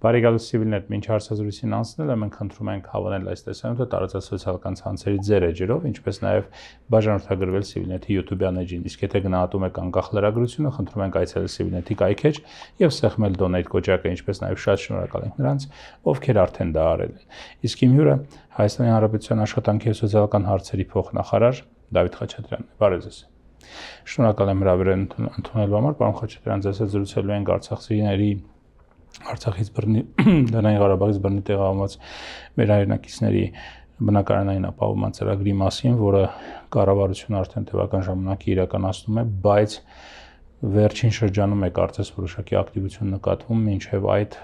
Բարեկալի Civilnet մինչ հարցազրույցին անցնելը մենք խնդրում ենք հավանել այս տեսանյութը տարածասոցիալական ցանցերի ձեր էջերով, ինչպես նաև բաժանորդագրվել Civilnet-ի YouTube-յան էջին։ Իսկ եթե գնահատում եք անկախ լրագրությունը, խնդրում ենք այցելել Civilnet-ի կայքէջ եւ սեղմել donate կոճակը, ինչպես նաև շատ շնորհակալ ենք նրանց, ովքեր արդեն դա արել են։ Իսկ իմ հյուրը Հայաստանի Հանրապետության աշխատանքի եւ սոցիալական հարցերի փոխնախարար Դավիթ Խաչատրյանն է։ Բարև ձեզ։ Շնորհակալ եմ հրավերն ընդունելու համար, պարոն Խաչատրյան, ձեզ հետ զրուցելու ենք արցախցիների Արցախից Լեռնային Ղարաբաղից բռնի տեղահանված մեր հայրենակիցների բնակարանային ապահովման ծրագրի մասին, որը կառավարությունը արդեն տևական ժամանակ իրականացնում է, բայց վերջին շրջանում է կարծես որոշակի ակտիվություն նկատվում, մինչև այդ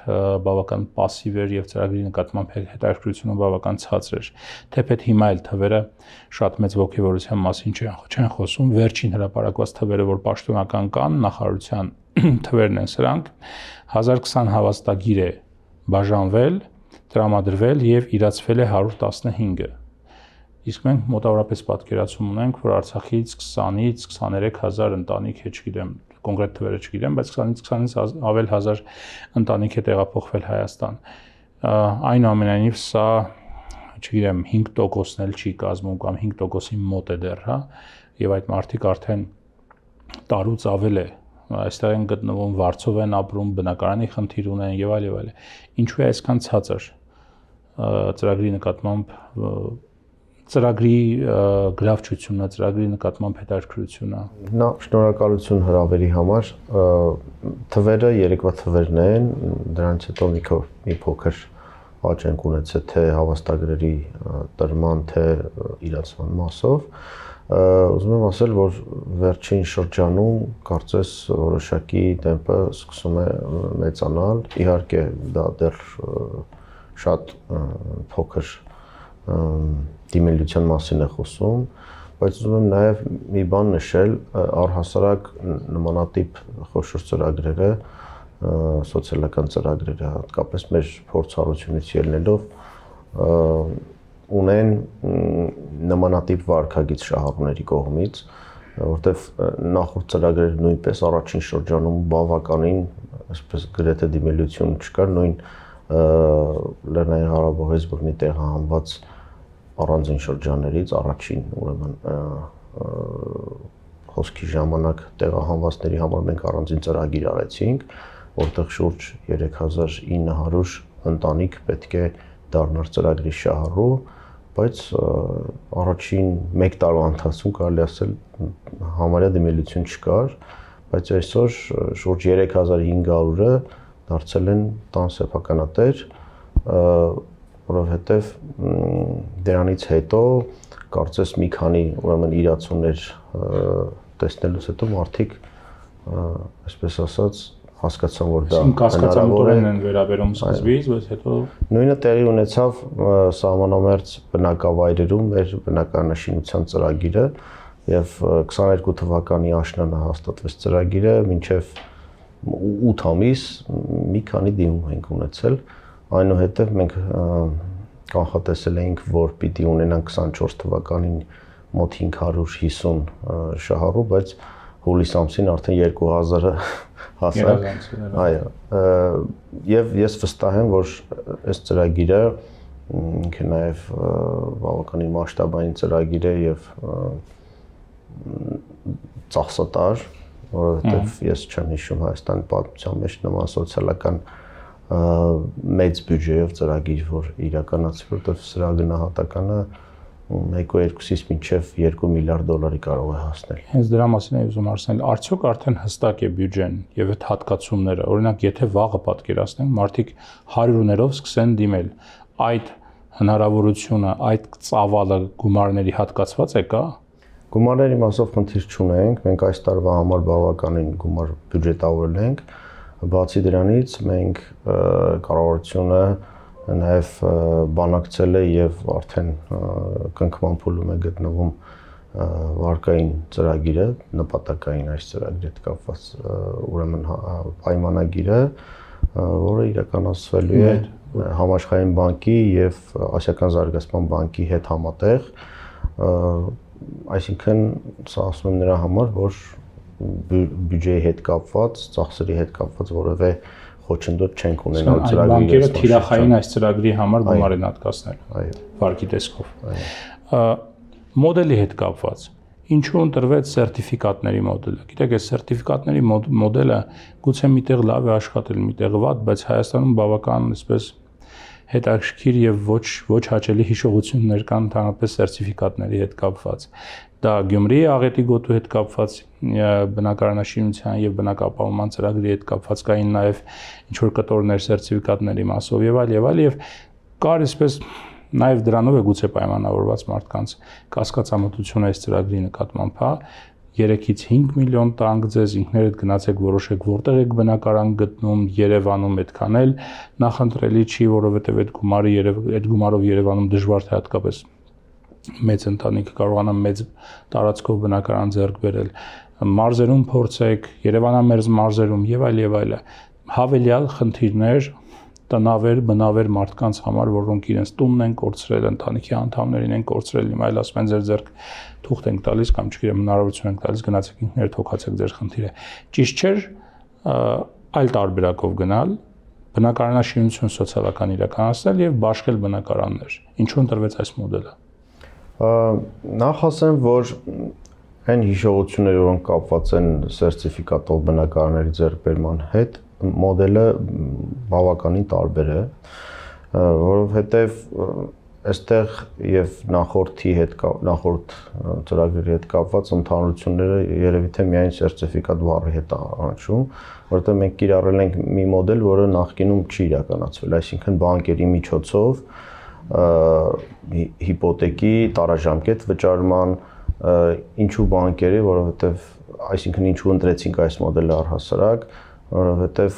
բավական пассив էր եւ ծրագրի նկատմամբ հետաքրքրությունը բավական ցածր էր։ Թեպետ հիմա էլ թվերը շատ մեծ ողջավորության մասին չեն խոսում, վերջին հրապարակված թվերը, որ պաշտոնական կան, նախարարության թվերն են սրանք, 1020 հավաստագիր է բաժանվել, տրամադրվել եւ իրացվել է 115-ը։ Իսկ մենք մոտավորապես պատկերացում ունենք, որ Արցախից 20-ից 23000 ընտանիք է, չգիտեմ, կոնկրետ թվերը չգիտեմ, բայց 20-ից 20-ից ավել 1000 ընտանիք է տեղափոխվել Հայաստան։ Այնուամենայնիվ սա, չգիտեմ, 5%-ն էլ չի կազմում կամ 5%-ի մոտ է դեռ, հա, եւ այդ մարդիկ արդեն տարուց ավել է այստեղ են գտնվում, վարձով են ապրում, բնակարանի խնդիր ունեն եւ այլ եւ այլ։ Ինչու է այսքան ցածր ծրագրի նկատմամբ ծրագրի գրավչությունը, ծրագրի նկատմամբ հետաքրքրությունը։ Շնորհակալություն հրավերի համար։ Թվերը երեկվա թվերն են, դրանից հետո մի փոքր աճ ենք ունեցել թե հավաստագրերի տրման, թե իրացման մասով։ Ուզում եմ ասել, որ վերջին շրջանում կարծես որոշակի տեմպը սկսում է մեծանալ, իհարկե դա դեռ շատ փոքր դիմելիության մասին է խոսում, բայց ուզում եմ նաև մի բան նշել, առհասարակ նմանատիպ խոշոր ծրագրերը, սոցիալական ծրագրերը, հատկապես մեր փորձառությունից ելնելով ունեն նմանատիպ վարքագիծ շահառուների կողմից, որտեղ նախորդ ծրագրերը նույնպես առաջին շրջանում բավականին, այսպես գրեթե դիմելիություն չկար, նույն Լեռնային Ղարաբաղից բռնի տեղահանված առանձին շրջաններից առաջին, ուրեմն խոսքի ժամանակ տեղահանվածների համար մենք առանձին ծրագիր արեցինք, որտեղ շուրջ 3900 ընտանիք պետք է դառնար ծրագրի շահառու, բայց առաջին 1 տարվա ընթացքում կարելի ասել համարյա դիմելիություն չկար, բայց այսօր շուրջ 3500-ը դարձել են տան սեփականատեր, որովհետև դրանից հետո կարծես մի քանի ուրեմն իրացումներ տեսնելուց հետո մարդիկ, այսպես ասած, հասկացան, որ դա հնարավոր է վերաբերում սկզբից, բայց հետո նույնը տեղի ունեցավ սահմանամերձ բնակավայրերում մեր բնակարանաշինության ծրագիրը եւ 22 թվականի աշնանը հաստատվեց ծրագիրը, մինչեւ 8 ամիս մի քանի դիմում ենք ունեցել, այնուհետև մենք կանխատեսել էինք, որ պիտի ունենանք 24 թվականին մոտ 550 շահառու, բայց հուլիս ամսին արդեն 2000-ը հասավ։ Այո, եւ ես վստահ եմ, որ այս ծրագիրը ինքը նաեւ բավականին մասշտաբային ծրագիր է եւ ծախսատար, որովհետեւ ես չեմ հիշում Հայաստանի պատմության մեջ նման սոցիալական մեծ բյուջեով ծրագիր, որ իրականացվի, որովհետեւ սրա գնահատականը 1.2-ից մինչև 2 միլիարդ դոլարի կարող է հասնել։ Հենց դրա մասին եմ ուզում ասել, արդյոք արդեն հստակ է բյուջեն եւ այդ հատկացումները, օրինակ, եթե վաղը պատկերացնենք, մարդիկ հարյուրներով սկսեն դիմել, այդ հնարավորությունը, այդ ծավալը գումարների հատկացված է կա։ Գումարների մասով խնդիր չունենք, մենք այս տարվա համար բավականին գումար բյուջետավորել ենք, բացի դրանից մենք կառավարությունը նաև բանակցել է եւ արդեն կնքման փուլում է գտնվում վարկային ծրագիրը, նպատակային այս ծրագրի հետ կապված ուրեմն պայմանագիրը, որը իրականացվելու է Համաշխարհային բանկի եւ Ասիական զարգացման բանկի հետ համատեղ, այսինքն սա ասում եմ նրա համար, որ բյուջեի հետ կապված, ծախսերի հետ կապված որևէ խոչընդոտ չենք ունենալ ծրագրի։ Բանկերը թիրախային այս ծրագրի համար գումար են հատկացնել։ Այո։ Վարկի տեսքով։ Մոդելի հետ կապված ինչու ընտրվեց սերտիֆիկատների մոդելը։ Գիտեք, այս սերտիֆիկատների մոդելը գուցե միտեղ լավ է աշխատել, միտեղ վատ, բայց Հայաստանում բավական այսպես հետաքրքիր եւ ոչ հաճելի հիշողություններ կան ընդհանրապես սերտիֆիկատների հետ կապված։ Դա Գյումրիի աղետի գոտու հետ կապված բնակարանաշինության եւ բնակապահովման ծրագրի հետ կապված կային նաեւ ինչ որ կտորներ սերտիֆիկատների մասով եւ այլ եւ կար այսպես նաեւ դրանով է գուցե պայմանավորված մարդկանց կասկածամտությունը այս ծրագրի նկատմամբ, հա 3-ից 5 միլիոն տանք ձեզ ինքներդ գնացեք որոշեք որտեղ եք բնակարան գտնում Երևանում այդքան էլ նախընտրելի չի, որովհետեւ այդ գումարով Երևանում դժվար թե հատկապես մեծ ընտանիքը կարողանա մեծ տարածքով բնակարան ձեռք բերել, մարզերում փորձեք, Երևանամերձ մարզերում եւ այլ հավելյալ խնդիրներ տնավեր, բնավեր մարդկանց համար, որոնք իրենց տունն են կորցրել, ընտանիքի անդամներին են կորցրել, հիմա այլ ասում են ձեր ձեռք թուղթ ենք տալիս կամ չգիտեմ հնարավորություն ենք տալիս գնացեք ինքներդ թոքացեք ձեր խնդիրը։ Ճիշտ չէր այլ տարբերակով գնալ, բնակարանաշինություն սոցիալական իրականացնել եւ բաշխել բնակարաններ։ Ինչու ընտրվեց այս մոդելը։ Նախ ասեմ, որ այն հիշողությունները, որոնք կապված են սերտիֆիկատով բնակարանների ձեռքբերման հետ, մոդելը բավականին տարբեր է, որովհետև այստեղ եւ նախորդ ծրագրերի հետ կապված ընդհանրությունները երևի թե միայն սերտիֆիկատ բառի հետ առնչվում, որովհետև մենք կիրառել ենք մի մոդել, որը նախկինում չի իրականացվել, այսինքն բանկերի միջոցով հիպոթեկի տարաժամկետ վճարման, ինչու բանկերի, որովհետև այսինքն ինչու ընտրեցինք այս մոդելը առհասարակ, որովհետև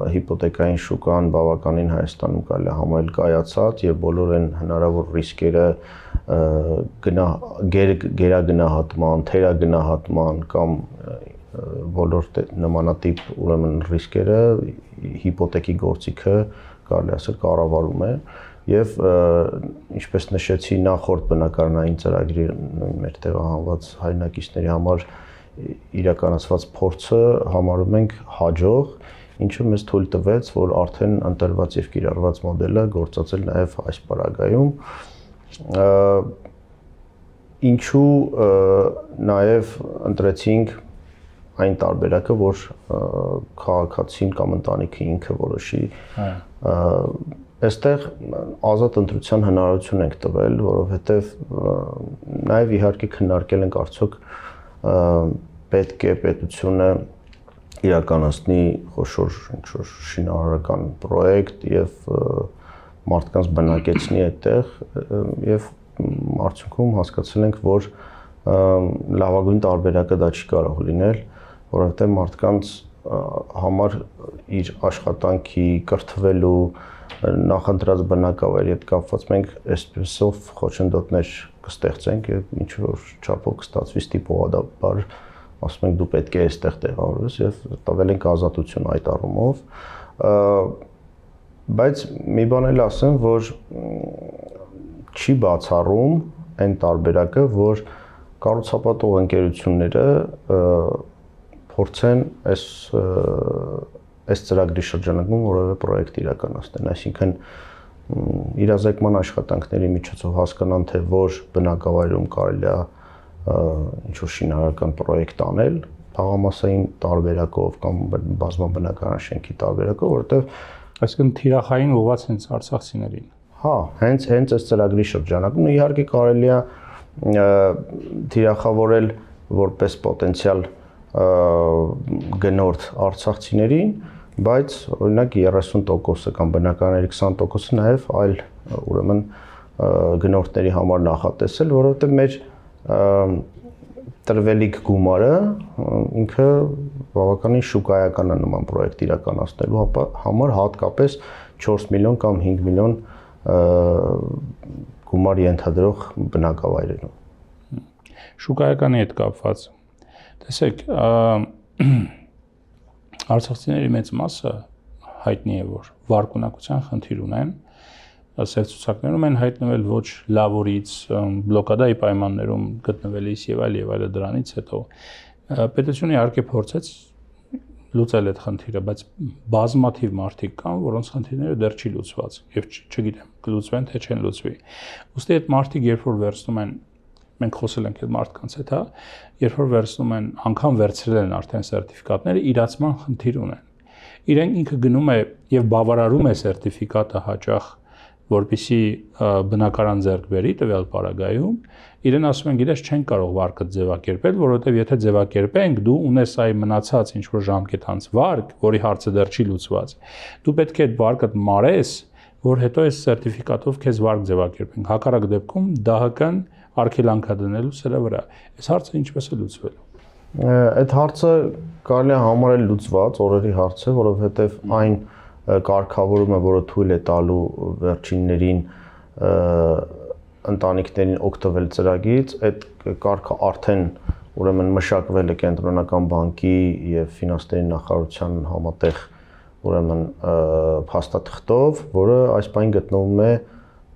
հիպոթեկային շուկան բավականին Հայաստանում կարելի է համարել կայացած եւ բոլոր այն հնարավոր ռիսկերը գերագնահատման, թերագնահատման կամ բոլոր նմանատիպ ուրեմն ռիսկերը հիպոթեկի գործիքը կարելի ասել կառավարում է եւ ինչպես նշեցի նախորդ բնակարանային ծրագրի մեր տեղահանված հայրենակիցների համար իրականացված փորձը համարում ենք հաջող, ինչը մեզ թույլ տվեց, որ արդեն ընտրված եւ կիրառված մոդելը գործածել նաեւ այս պարագայում։ Ինչու նաեւ ընտրեցինք այն տարբերակը, որ քաղաքացին կամ ընտանիքը ինքը որոշի։ Այստեղ ազատ ընտրության հնարավորություն ենք տվել, որովհետեւ նաեւ իհարկե քննարկել ենք արդյոք պետք է պետությունը իրականացնի խոշոր ինչ-որ շինարարական պրոյեկտ եւ մարդկանց բնակեցնի այդտեղ եւ արդյունքում հասկացել ենք, որ լավագույն տարբերակը դա չի կարող լինել, որովհետեւ մարդկանց համար իր աշխատանքի կրթվելու նախընտրած բնակավայրի հետ կապված մենք այսպեսով խոչընդոտներ կստեղծենք եւ ինչ որ չափով կստացվի ստիպողաբար ասում ենք դու պետք է այստեղ տեղավորվես եւ տվել ենք ազատություն այդ առումով բայց մի բան էլ ասեմ որ չի բացառում այն տարբերակը որ կառուցապատող ընկերությունները փորձեն այս ծրագրի շրջանակում որևէ պրոյեկտ իրականացնեն, այսինքն իրազեկման աշխատանքների միջոցով հասկանան թե որ բնակավայրում կարելի է ինչ-որ շինարարական պրոյեկտ անել, թաղամասային տարբերակով կամ բազմաբնակարան շենքի տարբերակով, որովհետև այսինքն թիրախային ուղղված հենց արցախցիներին։ Հա, հենց այս ծրագրի շրջանակում իհարկե կարելի է թիրախավորել որպես պոտենցիալ գնորդ արցախցիներին, բայց օրինակ 30% կամ բնակարանների 20% նաև այլ ուրեմն գնորդների համար նախատեսել, որովհետև մեր տրվելիք գումարը ինքը բավականին շուկայական է նման պրոյեկտ իրականացնելու համար հատկապես 4 միլիոն կամ 5 միլիոն գումար ենթադրող բնակավայրերում։ Շուկայականի հետ կապված տեսեք, արցախցիների մեծ մասը հայտնի է, որ վարկունակության խնդիր ունեն, սերտցուցակներում են հայտնվել ոչ լավորից, բլոկադայի պայմաններում գտնվելիս եւ այլը դրանից հետո պետությունը իհարկե փորձեց լուծել այդ խնդիրը, բայց բազմաթիվ մարդիկ կան, որոնց խնդիրները դեռ չի լուծված եւ չգիտեմ, կլուծվեն թե չեն լուծվի։ Ոստի այդ մարդիկ երբ որ վերցնում են, մենք խոսել ենք այդ մարդկանց հետ, հա, երբ որ վերցնում են, անգամ վերցրել են արդեն սերտիֆիկատները, իրացման խնդիր ունեն։ Իրենք ինքը գնում է եւ բավարարում է սերտիֆիկատը հաճախ, որպեսզի բնակարան ձեռք բերի տվյալ պարագայում, իրեն ասում են, գիտես, չեն կարող վարկը ձևակերպել, որովհետեւ եթե ձևակերպենք, դու ունես այ մնացած ինչ որ ժամկետ անց վարկ, որի հարցը դեռ չի լուծված։ Դու պետք է այդ վարկը մարես, որ հետո այս սերտիֆիկատով քեզ վարկ ձևակերպենք։ Հակառակ դեպքում ԴՀԿ-ն արգելանքա դնելու սրա վրա։ Այս հարցը ինչպես է լուծվելու։ Այդ հարցը կարելի է համարել լուծված օրերի հարց է, որովհետեւ այն կարգավորումը, որը թույլ է տալու վերջիններին ընտանիքներին օգտվել ծրագիրից, այդ կարգը արդեն ուրեմն մշակվել է կենտրոնական բանկի եւ ֆինանսների նախարարության համատեղ ուրեմն փաստաթղթով, որը այս պայն գտնվում է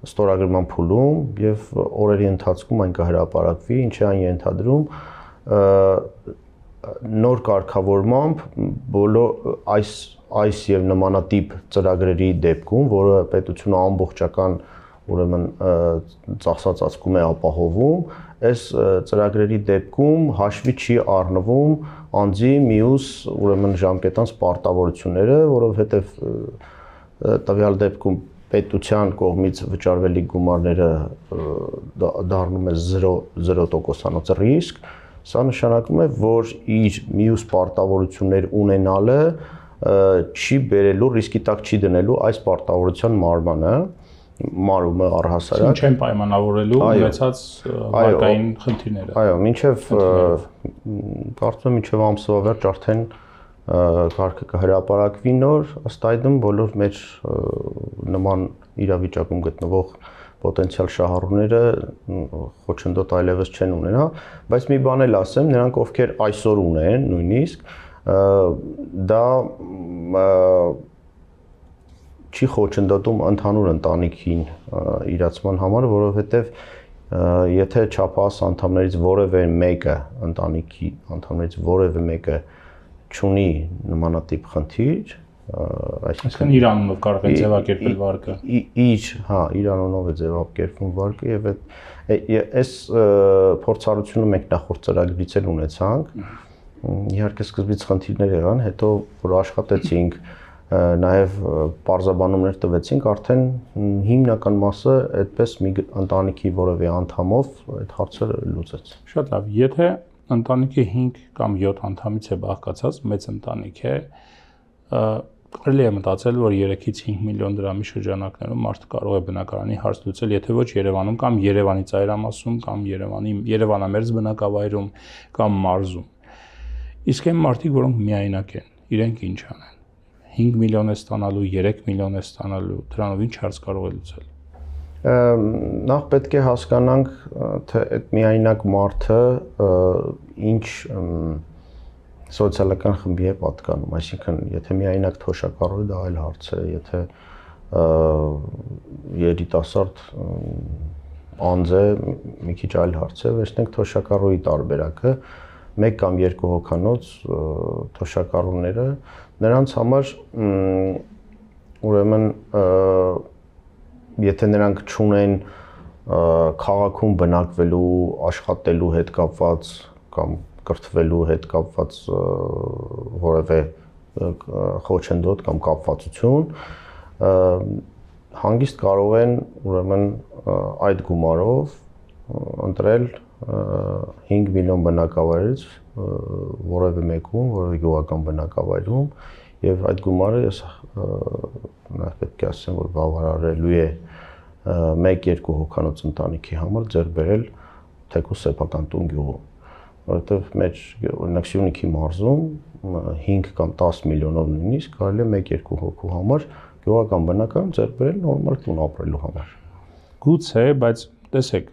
ստորագրման փուլում եւ օրերի ընթացքում այն կհրապարակվի, ինչը այն ենթադրում նոր կարգավորմամբ բոլոր այս եւ նմանատիպ ծրագրերի դեպքում, որը պետությունը ամբողջական ուրեմն ծախսածածկում է ապահովում, այս ծրագրերի դեպքում հաշվի չի առնվում անձի մյուս ուրեմն ժամկետանց պարտավորությունները, որովհետեւ տվյալ դեպքում պետության կողմից վճարվելիք գումարները դառնում է 0% ռիսկ, սա նշանակում է, որ իր մյուս պարտավորություններ ունենալը չի բերելու, ռիսկի տակ չի դնելու այս պարտավորության մարումը առհասարակ։ Ինչ են պայմանավորելու ունեցած վարկային խնդիրները։ Այո, մինչև կարծում եմ մինչև ամսվա վերջ արդեն կարգը կհրապարակվի նոր, ըստ այդմ բոլոր մեր նման իրավիճակում գտնվող պոտենցիալ շահառուները խոչընդոտ այլևս չեն ունենա, բայց մի բան էլ ասեմ, նրանք ովքեր այսօր ունեն նույնիսկ, դա չի խոչընդոտում ընդհանուր ընտանիքին իրացման համար, որովհետև եթե չափահաս անդամներից որևէ մեկը ընտանիքի անդամներից որևէ մեկը չունի նմանատիպ խնդիր, այսինքն իր անունով կարող է ձևակերպել վարկը։ Իր անունով է ձևակերպվում վարկը եւ այս փորձառությունը մենք նախորդ ծրագրից էլ ունեցանք։ Իհարկե սկզբից խնդիրներ եղան, հետո որ աշխատեցինք, նաև պարզաբանումներ տվեցինք, արդեն հիմնական մասը այդպես մի ընտանիքի որևէ անդամով այդ հարցը լուծեց։ Շատ լավ, եթե ընտանիքի 5 կամ 7 անդամից է բաղկացած մեծ ընտանիք է, կարելի է մտածել, որ 3-ից 5 միլիոն դրամի շրջանակներում մարդը կարող է բնակարանի հարց լուծել, եթե ոչ Երևանում կամ Երևանի ծայրամասում կամ Երևանամերձ բնակավայրում կամ մարզում։ Իսկ այն մարդիկ, որոնք միայնակ են, իրենք ինչ անեն։ 5 միլիոն է ստանալու, 3 միլիոն է ստանալու, դրանով ինչ հարց կարող է լուծել։ Նախ պետք է հասկանանք, թե այդ միայնակ մարդը ինչ սոցիալական խմբի է պատկանում, այսինքն եթե միայնակ թոշակառու է, դա այլ հարց է, եթե երիտասարդ անձ է, մի քիչ այլ հարց է, վերցնենք թոշակառուի տարբերակը, 1 կամ 2 հոգանոց թոշակառուները, նրանց համար ուրեմն եթե նրանք չունեն քաղաքում բնակվելու, աշխատելու հետ կապված կամ կրթվելու հետ կապված որևէ խոչընդոտ կամ կապվածություն, հանգիստ կարող են ուրեմն այդ գումարով ընտրել 5 միլիոն բնակավայրից որևէ մեկում, որևէ գյուղական բնակավայրում եւ այդ գումարը ես նաև պետք է ասեմ, որ բավարարելու է 1-2 հոգանոց ընտանիքի համար ձեռք բերել թեկուզ սեփական տուն գյուղում, որովհետեւ մեր օրինակ Սյունիքի մարզում 5 կամ 10 միլիոնով նույնիսկ կարելի է 1-2 հոգու համար գյուղական բնակարան ձեռք բերել նորմալ տուն ապրելու համար։ Գուցե, բայց տեսեք,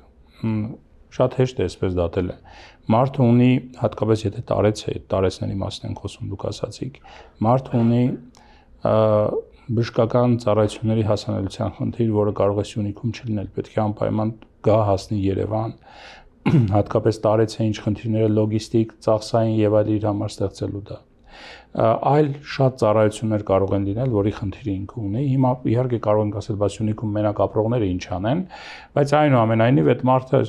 շատ հեշտ է այսպես դատել է։ Մարդը ունի, հատկապես եթե տարեց է, տարեցների մասն են խոսում դուք ասացիք, մարդը ունի բժշկական ծառայությունների հասանելիության խնդիր, որը կարող է Սյունիքում չլինել, պետք է անպայման գա հասնի Երևան, հատկապես տարեց է ինչ խնդիրները լոգիստիկ, ծախսային եւ այլ իր համար ստեղծելու դա։ այլ շատ ծառայություններ կարող են լինել, որի խնդիրը ինքը ունի։ Հիմա իհարկե կարող ենք ասել, բայց Սյունիքում մենակ ապրողները ինչ անեն, բայց այնուամենայնիվ այդ մարդը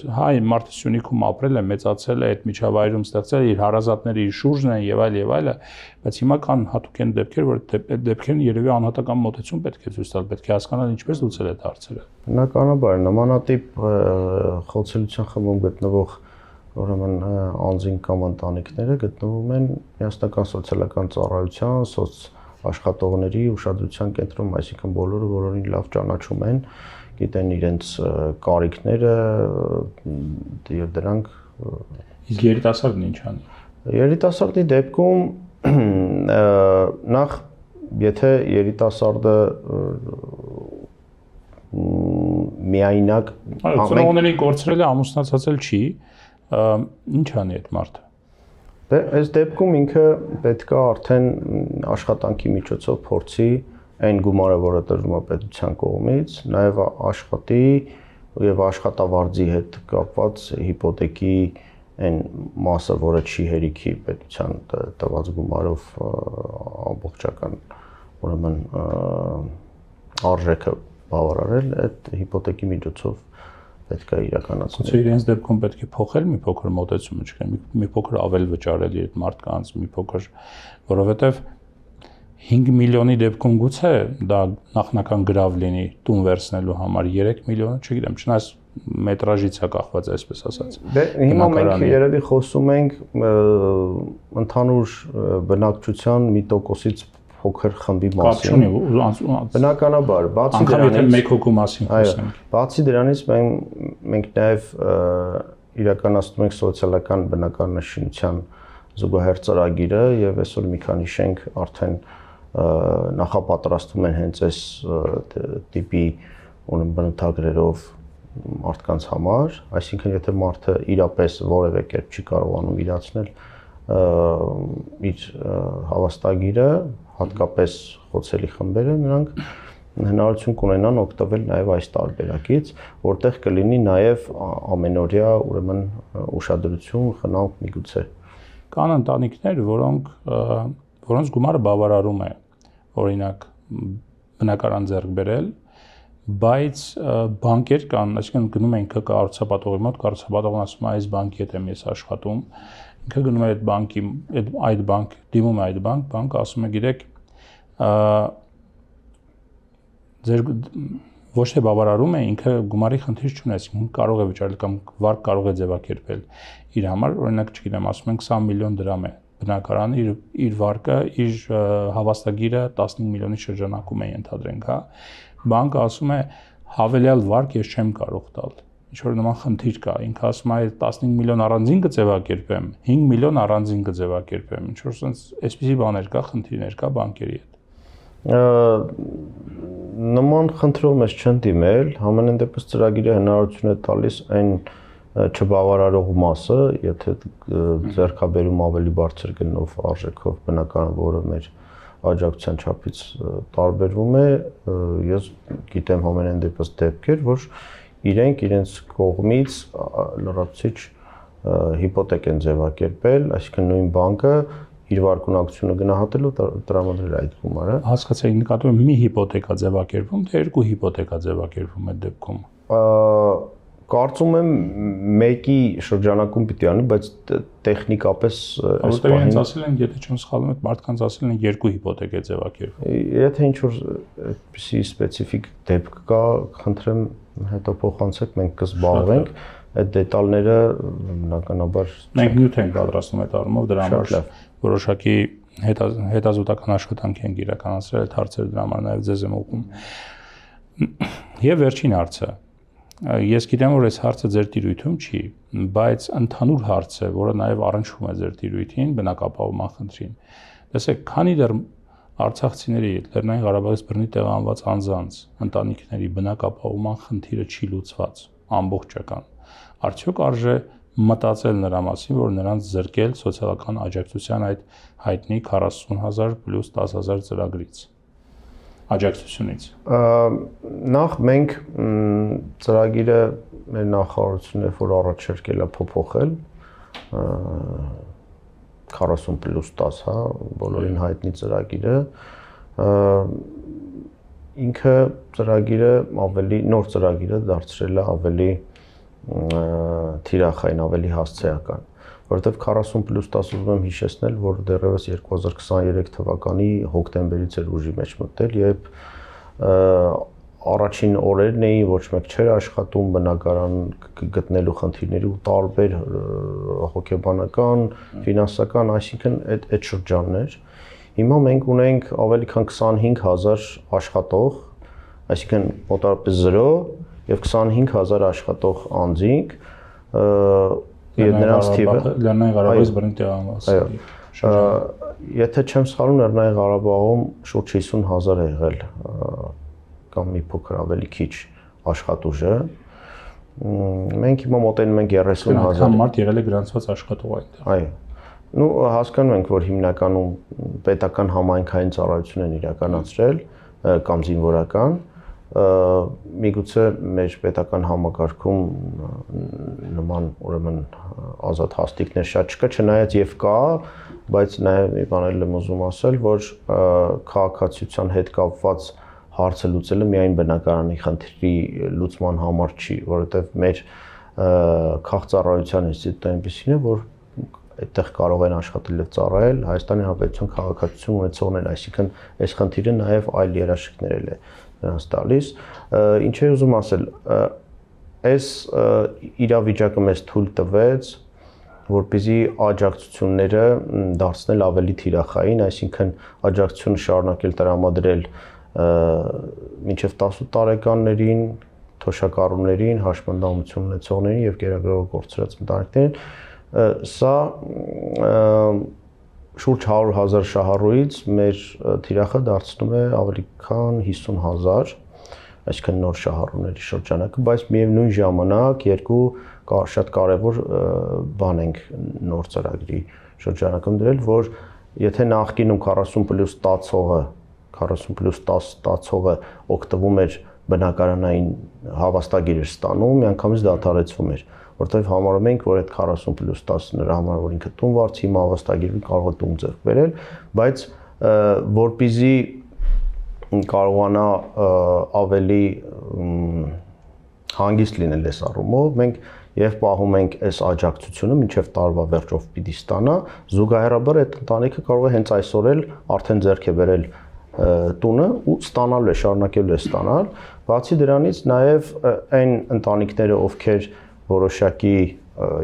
Սյունիքում ապրել է, մեծացել է, այդ միջավայրում ստեղծել իր հարազատները, իր շուրջն են եւ այլ, բայց հիմա կան հատուկ են դեպքեր, որ այդ դեպքերն երևի անհատական մոտեցում պետք է ցույց տալ, պետք է հասկանալ ինչպես լուծել այդ հարցերը։ Բնականաբար նմանատիպ խոցելիության խմբում գտնվող ուրեմն անձինք կամ ընտանիքները գտնվում են միասնական սոցիալական ծառայության, աշխատողների ուշադրության կենտրոնում, այսինքն բոլորը բոլորին լավ ճանաչում են, գիտեն իրենց կարիքները եւ դրանք իսկ երիտասարդն ինչ անի։ Երիտասարդի դեպքում նախ եթե երիտասարդը միայնակ ծնողներին կորցրել է, ամուսնացածել չի, ինչ անի այդ մարդը։ Դե այս դեպքում ինքը պետք է արդեն աշխատանքի միջոցով փորձի այն գումարը, որը տրվում է պետության կողմից, նաև աշխատի եւ աշխատավարձի հետ կապված հիպոթեկի այն մասը, որը չի հերիքի պետության տված գումարով ամբողջական ուրեմն արժեքը բավարարել, այդ հիպոթեկի միջոցով պետք է իրականացնել։ Գուցե իրենց դեպքում պետք է փոխել մի փոքր մոտեցումը, չգիտեմ, մի փոքր ավել վճարել այդ մարդկանց, մի փոքր, որովհետև 5 միլիոնի դեպքում գուցե դա նախնական գրավ լինի տուն վերցնելու համար, 3 միլիոնը, չգիտեմ, չնայած մետրաժից է կախված, այսպես ասած։ Դե հիմա մենք երևի խոսում ենք ընդհանուր բնակչության մի տոկոսից փոքր խմբի մասին։ Բնականաբար, բացի դրանից մեկ հոգու մասին խոսենք։ Բացի դրանից մենք նաև իրականացնում ենք սոցիալական բնականաշինության զուգահեռ ծրագիրը եւ այսօր մի քանի շենք արդեն նախապատրաստում են հենց այս տիպի բնութագրերով մարդկանց համար, այսինքն եթե մարդը իրապես որևէ կերպ չի կարողանում իրացնել իր հավաստագիրը, հատկապես խոցելի խմբերը, նրանք հնարավորություն կունենան օգտվել նաև այս տարբերակից, որտեղ կլինի նաև ամենօրյա ուրեմն ուշադրություն, խնամք միգուցե։ Կան ընտանիքներ, որոնց գումարը բավարարում է, օրինակ բնակարան ձեռք բերել, բայց բանկեր կան, այսինքն գնում են կառուցապատողի մոտ, կառուցապատողն ասում է այս բանկի հետ եմ ես աշխատում, ինքը գնում է այդ բանկի, այդ բանկ, դիմում է այդ բանկ, բանկը ասում է, գիտեք, ձեր ոչ թե բավարարում է, ինքը գումարի խնդիր չունի, այսինքն կարող է վճարել կամ վարկ կարող է ձևակերպել իր համար, օրինակ, չգիտեմ, ասում են 20 միլիոն դրամ է բնակարանը, իր վարկը, իր հավաստագիրը 15 միլիոնի շրջանակում է ենթադրենք, հա։ Բանկը ասում է հավելյալ վարկ ես չեմ կարող տալ։ Ինչ որ նման խնդիր կա, ինքը ասում է 15 միլիոն առանձին կձևակերպեմ, 5 միլիոն առանձին կձևակերպեմ։ Ինչ որ sense այսպիսի բաներ կա, խնդիրներ կա բանկերի հետ։ Նման խնդրով մեզ չեն դիմել, համենայն դեպս ծրագիրը հնարավորություն է տալիս այն չբավարարող մասը, եթե ձեռքաբերում ավելի բարձր գնով արժեքով բնական, որը մեր աջակցության չափից տարբերվում է, ես գիտեմ համենայն դեպս դեպքեր, որ իրենք իրենց կողմից լրացուցիչ հիպոթեք են ձևակերպել, այսինքն նույն բանկը իր վարկունակությունը գնահատելու տրամադրել այդ գումարը։ Հասկացեք, նկատում եմ մի հիպոթեկա ձևակերպում, թե երկու հիպոթեկա ձևակերպում այդ դեպքում։ Կարծում եմ մեկի շրջանակում պիտի անի, բայց տեխնիկապես այս բանը ինձ ասել են, եթե չեմ սխալվում, այդ մարդկանց ասել են երկու հիպոթեկ է ձևակերպվում։ Եթե ինչ որ այդպիսի սպეციფიկ դեպք կա, խնդրեմ հետո փոխանցեք, մենք կզբաղվենք այդ դետալները բնականաբար մենք նյութ ենք պատրաստում այդ առումով, դրա համար որոշակի հետազոտական աշխատանք ենք իրականացրել այդ հարցերը, դրա համար նաև ձեզ եմ ուղղում։ Եվ վերջին հարցը։ Ես գիտեմ, որ այս հարցը ձեր տիրույթում չի, բայց ընդհանուր հարց է, որը նաև առնչվում է ձեր տիրույթին, բնակապահովման խնդրին։ Տեսեք, քանի դեռ արցախցիների, Լեռնային Ղարաբաղից բռնի տեղանված անձանց, ընտանիքների բնակապահովման խնդիրը չի լուծված ամբողջական, արդյոք արժե մտածել նրա մասին, որ նրանց զրկել սոցիալական աջակցության այդ հայտնի 40,000 + 10,000 ծրագրից, աջակցությունից։ Նախ մենք ծրագիրը մեր նախարարությունը որ առաջարկել է փոփոխել, 40+10, հա, բոլորին հայտնի ծրագիրը, ինքը ծրագիրը ավելի նոր ծրագիրը դարձրել է ավելի թիրախային, ավելի հասցեական, որովհետև 40+10 ուզում եմ հիշեցնել, որ դեռևս 2023 թվականի հոկտեմբերից էր ուժի մեջ մտել, երբ առաջին օրերն էին, ոչ մեկ չէր աշխատում, բնակարան գտնելու խնդիրների ու տարբեր հոգեբանական, ֆինանսական, այսինքն այդ շրջանն էր։ Հիմա մենք ունենք ավելի քան 25000 աշխատող, այսինքն մոտավորապես 0 եւ 25000 աշխատող անձինք, եւ նրանց թիվը Լեռնային Ղարաբաղից բռնի տեղամասի։ Եթե չեմ սխալվում, Լեռնային Ղարաբաղում շուրջ 50000 է եղել կամ մի փոքր ավելի քիչ աշխատուժը։ Մենք հիմա մոտենում ենք 30000 մարդ եղել է գրանցված աշխատող այնտեղ։ Այո։ Ну հասկանում ենք, որ հիմնականում պետական համայնքային ծառայություն են իրականացրել կամ զինվորական, միգուցե մեր պետական համակարգում նման ուրեմն ազատ հաստիկներ շատ չկա, չնայած եւ կա, բայց նաեւ մի բան էլ եմ ուզում ասել, որ քաղաքացիության հետ կապված հարցը լուծելը միայն բնակարանի խնդրի լուծման համար չի, որովհետև մեր քաղաքծառայության ինստիտուտը այնպեսին է, որ այդտեղ կարող են աշխատել եւ ծառայել Հայաստանի Հանրապետության քաղաքացիություն ունեցողներ, այսինքն այս խնդիրը նաեւ այլ երաշխիքներ է նրանց տալիս։ Ինչ եմ ուզում ասել, այս իրավիճակը մեզ թույլ տվեց, որպեսզի աջակցությունները դարձնել ավելի թիրախային, այսինքն աջակցությունը շարունակել տրամադրել մինչև 18 տարեկաններին, թոշակառուներին, հաշմանդամություն ունեցողներին եւ գերագրավոր գործրած ընտանիքներին, սա շուրջ 100,000 շահառուից մեր թիրախը դարձնում է ավելի քան 50,000, այսինքն նոր շահառուների շրջանակը, բայց միևնույն ժամանակ երկու շատ կարևոր բան ենք նոր ծրագրի շրջանակում դրել, որ եթե նախկինում 40+10 տածողը 40+10 ստացողը օգտվում էր բնակարանային հավաստագիր էր ստանում, միանգամից դադարեցվում էր, որտեղ համարում ենք, որ այդ 40+10 նրա համար որ ինքը տուն վարձ, հիմա հավաստագիրը կարող է տուն ձեռք բերել, բայց որպեսզի կարողանա ավելի հանգիստ լինել այս առումով, մենք եւ պահում ենք այս աջակցությունը մինչեւ տարվա վերջով պիտի ստանա, զուգահեռաբար այդ ընտանիքը կարող է հենց այսօր էլ արդեն ձեռք է բերել տունը ու ստանալու է, շարունակելու է ստանալ, բացի դրանից նաև այն ընտանիքները, ովքեր որոշակի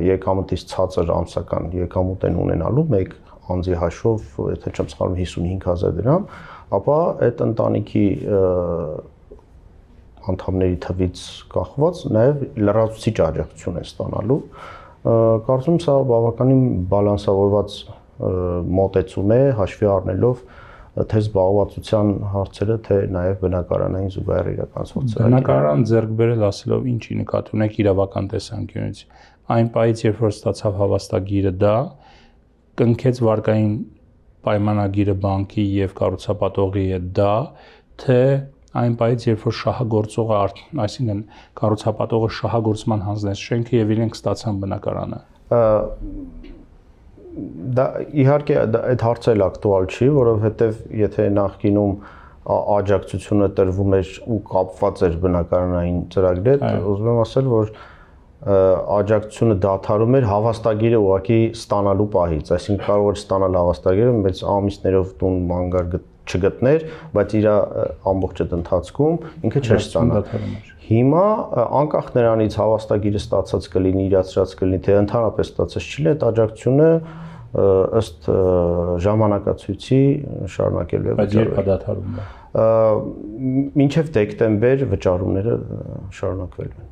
եկամուտից ցածր ամսական եկամուտ են ունենալու, մեկ անձի հաշվով, եթե չեմ սխալվում 55,000 դրամ, ապա այդ ընտանիքի անդամների թվից կախված նաև լրացուցիչ աջակցություն է ստանալու։ Կարծում եմ սա բավականին բալանսավորված մոտեցում է, հաշվի առնելով թե զբաղվածության հարցերը, թե նաև բնակարանային զուգահեռ իրականացվող ծրագիրը։ Բնակարան ձեռք բերել ասելով ինչի նկատի ունեք իրավական տեսանկյունից։ Այն պահից, երբ որ ստացավ հավաստագիրը դա, կնքեց վարկային պայմանագիրը բանկի եւ կառուցապատողի հետ դա, թե այն պահից, երբ որ շահագործողը, այսինքն կառուցապատողը շահագործման հանձնեց շենքը եւ իրենք ստացան բնակարանը։ Դա իհարկե այդ հարցը էլ ակտուալ չի, որովհետև եթե նախկինում աջակցությունը տրվում էր ու կապված էր բնակարանային ծրագրի հետ, ուզում եմ ասել, որ աջակցությունը դադարում էր հավաստագիրը ուղղակի ստանալու պահից, այսինքն կարող էր ստանալ հավաստագիրը, բայց ամիսներով տուն մանգար չգտներ, բայց իր ամբողջ այդ ընթացքում ինքը չէր ստանա։ Հիմա անկախ նրանից հավաստագիրը ստացած կլինի, իրացրած կլինի, թե ընդհանրապես ստացած չի, այդ աջակցությունը ըստ ժամանակացույցի շարունակելու է վճարել։ Բայց երբ է դադարում դա։ Մինչև դեկտեմբեր վճարումները շարունակվելու են։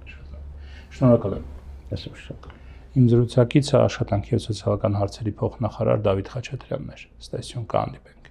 Շնորհակալ եմ։ Ես եմ շնորհակալ։ Իմ զրուցակիցը աշխատանքի եւ սոցիալական հարցերի փոխնախարար Դավիթ Խաչատրյանն էր։ Ստեսյուն կհանդիպենք։